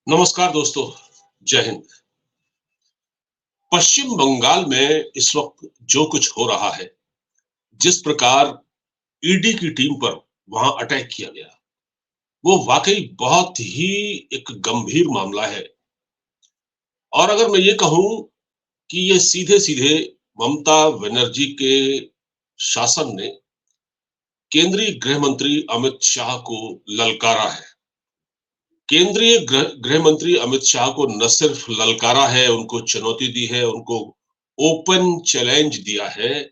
नमस्कार दोस्तों, जय हिंद। पश्चिम बंगाल में इस वक्त जो कुछ हो रहा है, जिस प्रकार ईडी की टीम पर वहां अटैक किया गया, वो वाकई बहुत ही एक गंभीर मामला है। और अगर मैं ये कहूं कि ये सीधे-सीधे ममता बनर्जी के शासन ने केंद्रीय गृह मंत्री अमित शाह को ललकारा है। केंद्रीय गृह मंत्री अमित शाह को न सिर्फ ललकारा है, उनको चुनौती दी है, उनको ओपन चैलेंज दिया है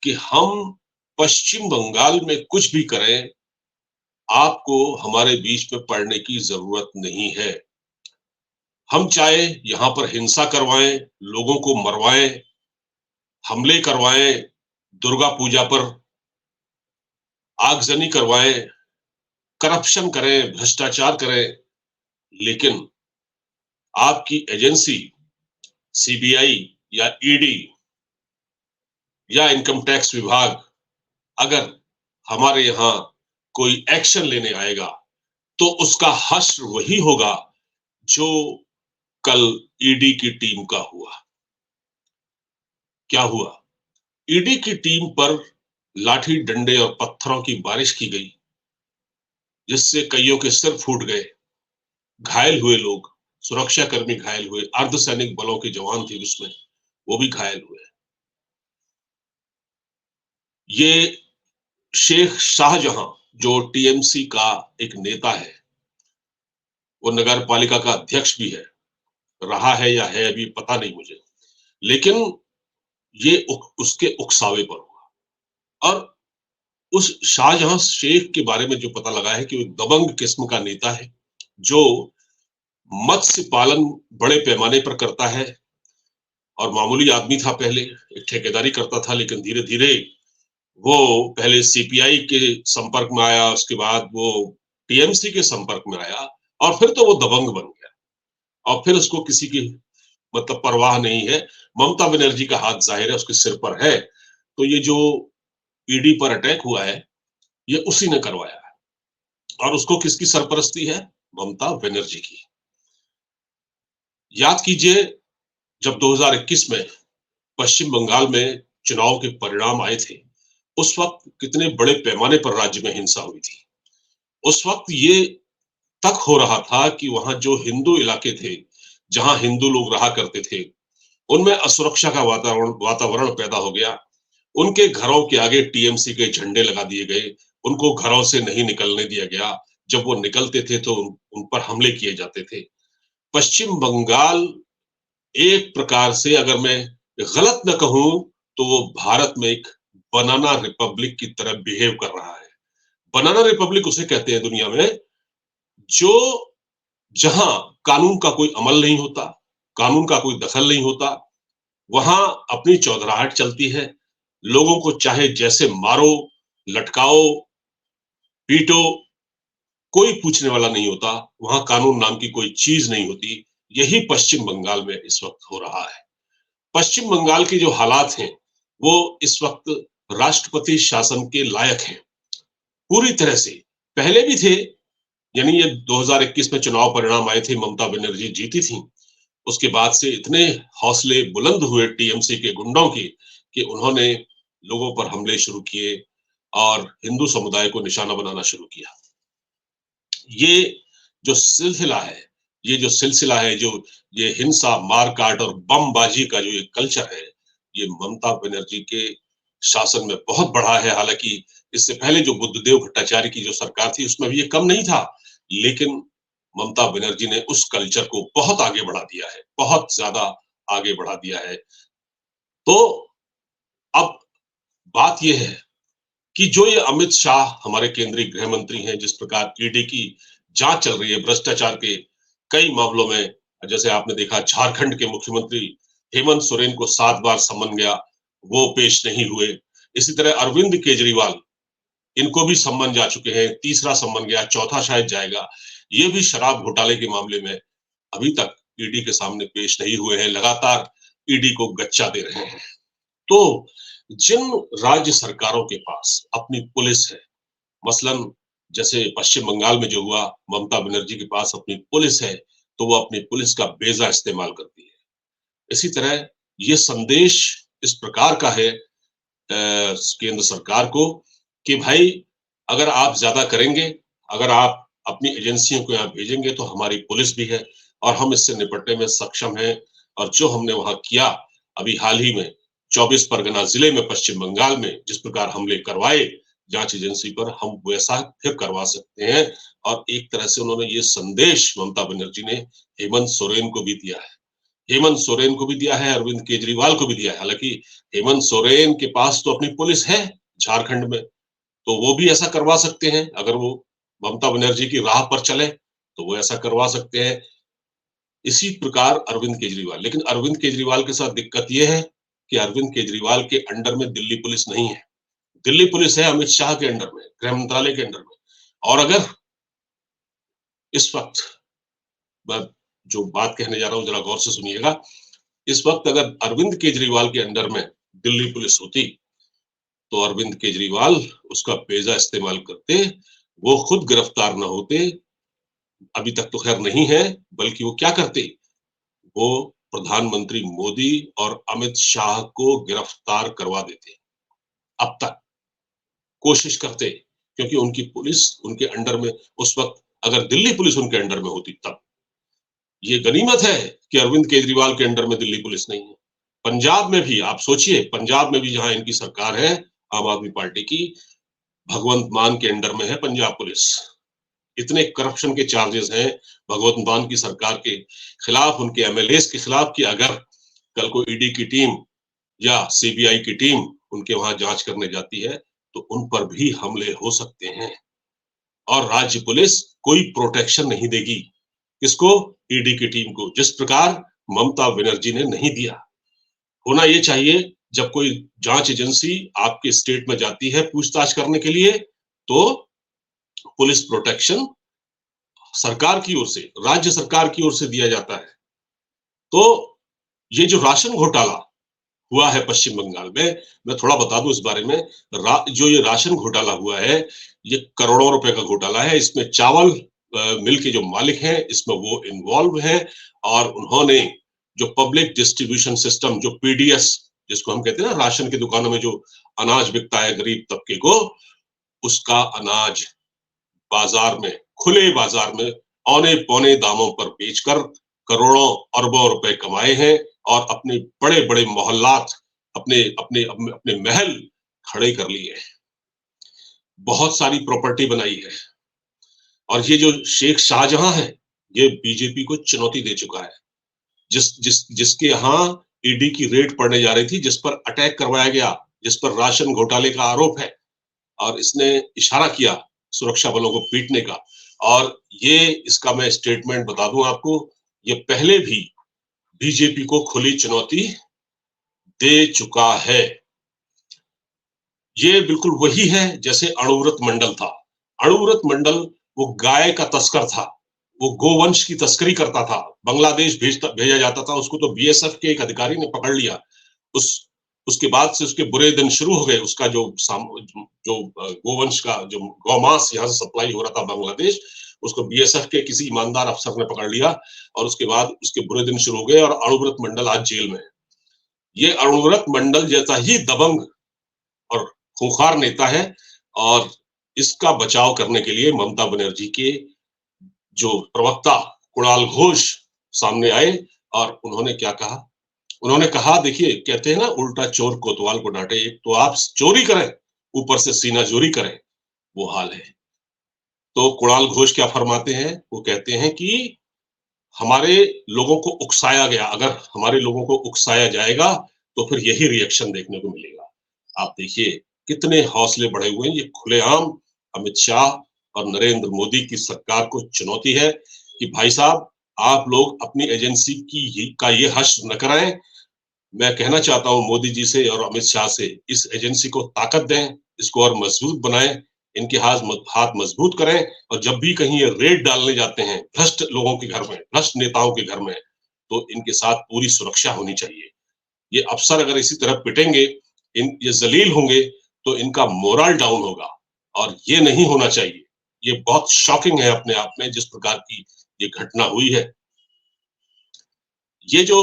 कि हम पश्चिम बंगाल में कुछ भी करें, आपको हमारे बीच में पड़ने की जरूरत नहीं है। हम चाहे यहाँ पर हिंसा करवाएं, लोगों को मरवाएं, हमले करवाएं, दुर्गा पूजा पर आगजनी करवाएं, करप्शन करें, भ्रष्टाचार करें, लेकिन आपकी एजेंसी सीबीआई या ईडी या इनकम टैक्स विभाग अगर हमारे यहाँ कोई एक्शन लेने आएगा तो उसका हश्र वही होगा जो कल ईडी की टीम का हुआ। क्या हुआ? ईडी की टीम पर लाठी डंडे और पत्थरों की बारिश की गई, जिससे कईयों के सिर फूट गए, घायल हुए लोग, सुरक्षाकर्मी घायल हुए, अर्धसैनिक बलों के जवान थे उसमें, वो भी घायल हुए। ये शेख शाहजहां जो टीएमसी का एक नेता है, वो नगर पालिका का अध्यक्ष भी है, रहा है या है अभी पता नहीं मुझे, लेकिन ये उसके उकसावे पर हुआ। और उस शाहजहां शेख के बारे में जो पता लगा है कि वो दबंग किस्म का नेता है, जो मत्स्य पालन बड़े पैमाने पर करता है। और मामूली आदमी था, पहले एक ठेकेदारी करता था, लेकिन धीरे धीरे वो पहले सीपीआई के संपर्क में आया, उसके बाद वो टीएमसी के संपर्क में आया, और फिर तो वो दबंग बन गया। और फिर उसको किसी की मतलब परवाह नहीं है। ममता बनर्जी का हाथ जाहिर है उसके सिर पर है। तो ये जो ईडी पर अटैक हुआ है, ये उसी ने करवाया है। और उसको किसकी सरपरस्ती है? ममता बनर्जी की। याद कीजिए, जब 2021 में पश्चिम बंगाल में चुनाव के परिणाम आए थे, उस वक्त कितने बड़े पैमाने पर राज्य में हिंसा हुई थी। उस वक्त ये तक हो रहा था कि वहां जो हिंदू इलाके थे, जहां हिंदू लोग रहा करते थे, उनमें असुरक्षा का वातावरण वातावरण पैदा हो गया। उनके घरों के आगे टीएमसी के झंडे लगा दिए गए, उनको घरों से नहीं निकलने दिया गया। जब वो निकलते थे तो उन पर हमले किए जाते थे। पश्चिम बंगाल एक प्रकार से, अगर मैं गलत न कहूं, तो वो भारत में एक बनाना रिपब्लिक की तरह बिहेव कर रहा है। बनाना रिपब्लिक उसे कहते हैं दुनिया में, जो जहां कानून का कोई अमल नहीं होता, कानून का कोई दखल नहीं होता, वहां अपनी चौधराहट चलती है। लोगों को चाहे जैसे मारो, लटकाओ, पीटो, कोई पूछने वाला नहीं होता। वहां कानून नाम की कोई चीज नहीं होती। यही पश्चिम बंगाल में इस वक्त हो रहा है। पश्चिम बंगाल के जो हालात हैं, वो इस वक्त राष्ट्रपति शासन के लायक हैं, पूरी तरह से। पहले भी थे, यानी ये 2021 में चुनाव परिणाम आए थे, ममता बनर्जी जीती थी। उसके बाद से इतने हौसले बुलंद हुए टीएमसी के गुंडों के कि उन्होंने लोगों पर हमले शुरू किए और हिंदू समुदाय को निशाना बनाना शुरू किया। ये जो सिलसिला है, जो ये हिंसा, मारकाट और बमबाजी का जो ये कल्चर है, ये ममता बनर्जी के शासन में बहुत बढ़ा है। हालांकि इससे पहले जो बुद्धदेव भट्टाचार्य की जो सरकार थी, उसमें भी ये कम नहीं था, लेकिन ममता बनर्जी ने उस कल्चर को बहुत आगे बढ़ा दिया है, बहुत ज्यादा आगे बढ़ा दिया है। तो अब बात यह है कि जो ये अमित शाह हमारे केंद्रीय गृह मंत्री हैं, जिस प्रकार ईडी की जांच चल रही है भ्रष्टाचार के कई मामलों में, जैसे आपने देखा झारखंड के मुख्यमंत्री हेमंत सोरेन को 7 बार सम्मन गया, वो पेश नहीं हुए। इसी तरह अरविंद केजरीवाल, इनको भी सम्मन जा चुके हैं, तीसरा सम्मन गया, चौथा शायद जाएगा। ये भी शराब घोटाले के मामले में अभी तक ईडी के सामने पेश नहीं हुए हैं, लगातार ईडी को गच्चा दे रहे हैं। तो जिन राज्य सरकारों के पास अपनी पुलिस है, मसलन जैसे पश्चिम बंगाल में जो हुआ, ममता बनर्जी के पास अपनी पुलिस है, तो वो अपनी पुलिस का बेजा इस्तेमाल करती है। इसी तरह ये संदेश इस प्रकार का है केंद्र सरकार को कि भाई अगर आप ज्यादा करेंगे, अगर आप अपनी एजेंसियों को यहाँ भेजेंगे तो हमारी पुलिस भी है और हम इससे निपटने में सक्षम हैं। और जो हमने वहां किया अभी हाल ही में 24 परगना जिले में पश्चिम बंगाल में जिस प्रकार हमले करवाए जांच एजेंसी पर, हम वैसा फिर करवा सकते हैं। और एक तरह से उन्होंने ये संदेश ममता बनर्जी ने हेमंत सोरेन को भी दिया है, हेमंत सोरेन को भी दिया है, अरविंद केजरीवाल को भी दिया है। हालांकि हेमंत सोरेन के पास तो अपनी पुलिस है झारखंड में, तो वो भी ऐसा करवा सकते हैं। अगर वो ममता बनर्जी की राह पर चले तो वो ऐसा करवा सकते हैं। इसी प्रकार अरविंद केजरीवाल, लेकिन अरविंद केजरीवाल के साथ दिक्कत ये है कि अरविंद केजरीवाल के अंडर में दिल्ली पुलिस नहीं है। दिल्ली पुलिस है अमित शाह के अंडर में, गृह मंत्रालय के अंडर में। और अगर इस वक्त मैं जो बात कहने जा रहा हूं जरा गौर से सुनिएगा, इस वक्त अगर अरविंद केजरीवाल के अंडर में दिल्ली पुलिस होती तो अरविंद केजरीवाल उसका बेजा इस्तेमाल करते, वो खुद गिरफ्तार न होते, अभी तक तो खैर नहीं है, बल्कि वो क्या करते, वो प्रधानमंत्री मोदी और अमित शाह को गिरफ्तार करवा देते। अब तक कोशिश करते, क्योंकि उनकी पुलिस उनके अंडर में उस वक्त, अगर दिल्ली पुलिस उनके अंडर में होती तब। ये गनीमत है कि अरविंद केजरीवाल के अंडर में दिल्ली पुलिस नहीं है। पंजाब में भी आप सोचिए, पंजाब में भी जहां इनकी सरकार है आम आदमी पार्टी की, भगवंत मान के अंडर में है पंजाब पुलिस। इतने करप्शन के चार्जेस हैं भगवंत मान की सरकार के खिलाफ, उनके एमएलएस के खिलाफ, कि अगर कल को ईडी की टीम या सीबीआई की टीम उनके वहां जांच करने जाती है तो उन पर भी हमले हो सकते हैं। और राज्य पुलिस कोई प्रोटेक्शन नहीं देगी किसको, ईडी की टीम को, जिस प्रकार ममता बनर्जी ने नहीं दिया। होना ये चाहिए जब कोई जांच एजेंसी आपके स्टेट में जाती है पूछताछ करने के लिए, तो पुलिस प्रोटेक्शन सरकार की ओर से, राज्य सरकार की ओर से दिया जाता है। तो ये जो राशन घोटाला हुआ है पश्चिम बंगाल में, मैं थोड़ा बता दूं इस बारे में। जो ये राशन घोटाला हुआ है, ये करोड़ों रुपए का घोटाला है। इसमें चावल मिल के जो मालिक हैं, इसमें वो इन्वॉल्व हैं। और उन्होंने जो पब्लिक डिस्ट्रीब्यूशन सिस्टम, जो पीडीएस जिसको हम कहते हैं ना, राशन की दुकानों में जो अनाज बिकता है गरीब तबके को, उसका अनाज बाजार में, खुले बाजार में औने पौने दामों पर बेचकर करोड़ों अरबों रुपए कमाए हैं और अपने बड़े बड़े मोहल्लात, अपने अपने अपने, अपने महल खड़े कर लिए हैं, बहुत सारी प्रॉपर्टी बनाई है। और ये जो शेख शाहजहां है, ये बीजेपी को चुनौती दे चुका है। जिसके यहाँ ईडी की रेड पड़ने जा रही थी, जिस पर अटैक करवाया गया, जिस पर राशन घोटाले का आरोप है, और इसने इशारा किया सुरक्षा बलों को पीटने का। और ये इसका मैं स्टेटमेंट बता दूं आपको, ये पहले भी बीजेपी को खुली चुनौती दे चुका है। ये बिल्कुल वही है जैसे अणुव्रत मंडल था। अणुव्रत मंडल वो गाय का तस्कर था, वो गोवंश की तस्करी करता था, बांग्लादेश भेजा जाता था उसको, तो बीएसएफ के एक अधिकारी ने पकड़ लिया। उसके बाद से उसके बुरे दिन शुरू हो गए। उसका जो गोवंश का जो गौमांस यहाँ से सप्लाई हो रहा था बांग्लादेश, उसको बीएसएफ के किसी ईमानदार अफसर ने पकड़ लिया और उसके बाद उसके बुरे दिन शुरू हो गए और अणुव्रत मंडल आज जेल में है। ये अणुव्रत मंडल जैसा ही दबंग और खूंखार नेता है। और इसका बचाव करने के लिए ममता बनर्जी के जो प्रवक्ता कुणाल घोष सामने आए और उन्होंने क्या कहा, उन्होंने कहा, देखिए कहते हैं ना, उल्टा चोर कोतवाल को डांटे। एक तो आप चोरी करें, ऊपर से सीना जोरी करें, वो हाल है। तो कुणाल घोष क्या फरमाते हैं, वो कहते हैं कि हमारे लोगों को उकसाया गया, अगर हमारे लोगों को उकसाया जाएगा तो फिर यही रिएक्शन देखने को मिलेगा। आप देखिए कितने हौसले बढ़े हुए हैं। ये खुलेआम अमित शाह और नरेंद्र मोदी की सरकार को चुनौती है कि भाई साहब, आप लोग अपनी एजेंसी का ये हश्र न कराएं। मैं कहना चाहता हूं मोदी जी से और अमित शाह से, इस एजेंसी को ताकत दें, इसको और मजबूत बनाएं, इनके हाथ मजबूत करें। और जब भी कहीं ये रेड डालने जाते हैं भ्रष्ट लोगों के घर में, भ्रष्ट नेताओं के घर में, तो इनके साथ पूरी सुरक्षा होनी चाहिए। ये अफसर अगर इसी तरह पिटेंगे, ये जलील होंगे, तो इनका मोरल डाउन होगा और ये नहीं होना चाहिए। ये बहुत शॉकिंग है अपने आप में जिस प्रकार की ये घटना हुई है। ये जो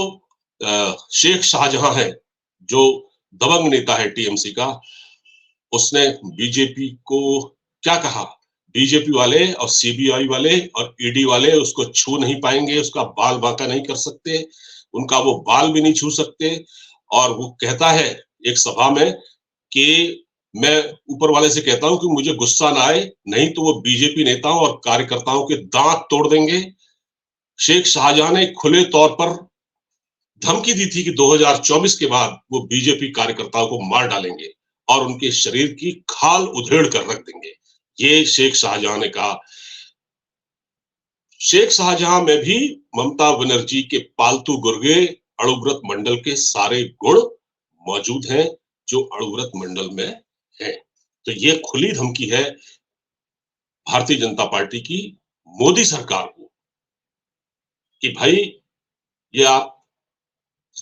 शेख शाहजहां है, जो दबंग नेता है टीएमसी का, उसने बीजेपी को क्या कहा? बीजेपी वाले और सीबीआई वाले और ईडी वाले उसको छू नहीं पाएंगे, उसका बाल बांका नहीं कर सकते, उनका वो बाल भी नहीं छू सकते। और वो कहता है एक सभा में कि मैं ऊपर वाले से कहता हूं कि मुझे गुस्सा ना आए, नहीं तो वो बीजेपी नेताओं और कार्यकर्ताओं के दांत तोड़ देंगे। शेख शाहजहां ने खुले तौर पर धमकी दी थी कि 2024 के बाद वो बीजेपी कार्यकर्ताओं को मार डालेंगे और उनके शरीर की खाल उधेड़ कर रख देंगे। ये शेख शाहजहां ने कहा। शेख शाहजहां में भी ममता बनर्जी के पालतू गुर्गे अणुव्रत मंडल के सारे गुण मौजूद हैं जो अणुव्रत मंडल में है। तो ये खुली धमकी है भारतीय जनता पार्टी की मोदी सरकार को कि भाई ये आप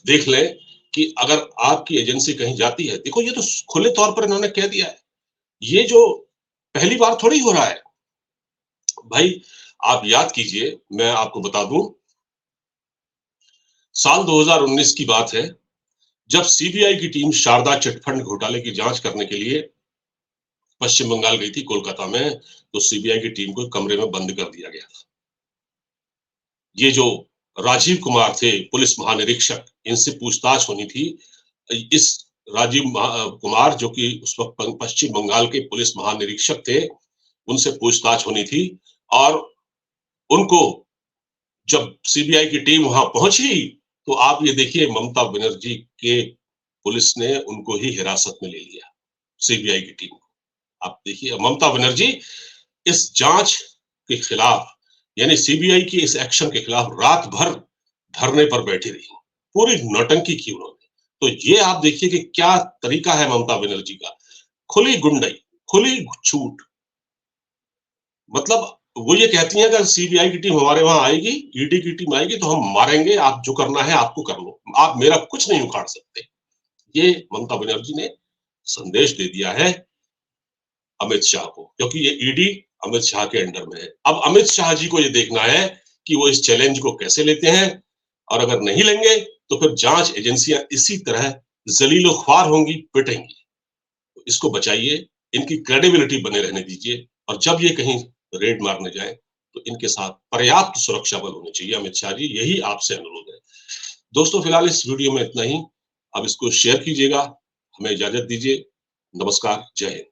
देख लें कि अगर आपकी एजेंसी कहीं जाती है, देखो ये तो खुले तौर पर इन्होंने कह दिया है। ये जो पहली बार थोड़ी हो रहा है। भाई आप याद कीजिए, मैं आपको बता दूं, साल 2019 की बात है, जब सीबीआई की टीम शारदा चिटफंड घोटाले की जांच करने के लिए पश्चिम बंगाल गई थी कोलकाता में, तो सीबीआई की टीम को कमरे में बंद कर दिया गया था। ये जो राजीव कुमार थे पुलिस महानिरीक्षक, इनसे पूछताछ होनी थी। इस राजीव कुमार जो कि उस वक्त पश्चिम बंगाल के पुलिस महानिरीक्षक थे, उनसे पूछताछ होनी थी। और उनको जब सीबीआई की टीम वहां पहुंची, तो आप ये देखिए ममता बनर्जी के पुलिस ने उनको ही हिरासत में ले लिया, सीबीआई की टीम को। आप देखिए ममता बनर्जी इस जांच के खिलाफ, यानी सीबीआई की इस एक्शन के खिलाफ रात भर धरने पर बैठी रही, पूरी नौटंकी की उन्होंने। तो ये आप देखिए कि क्या तरीका है ममता बनर्जी का, खुली गुंडई, खुली छूट। मतलब वो ये कहती है अगर सीबीआई की टीम हमारे वहां आएगी, ईडी की टीम आएगी तो हम मारेंगे, आप जो करना है आपको कर लो, आप मेरा कुछ नहीं उखाड़ सकते। ये ममता बनर्जी ने संदेश दे दिया है अमित शाह को, क्योंकि ये ईडी अमित शाह के अंडर में है। अब अमित शाह जी को ये देखना है कि वो इस चैलेंज को कैसे लेते हैं, और अगर नहीं लेंगे तो फिर जांच एजेंसियां इसी तरह जलीलो ख्वार होंगी, पिटेंगी। तो इसको बचाइए, इनकी क्रेडिबिलिटी बने रहने दीजिए, और जब ये कहीं रेड मारने जाए तो इनके साथ पर्याप्त सुरक्षा बल होने चाहिए। अमित शाह जी, यही आपसे अनुरोध है। दोस्तों फिलहाल इस वीडियो में इतना ही। अब इसको शेयर कीजिएगा, हमें इजाजत दीजिए। नमस्कार, जय हिंद।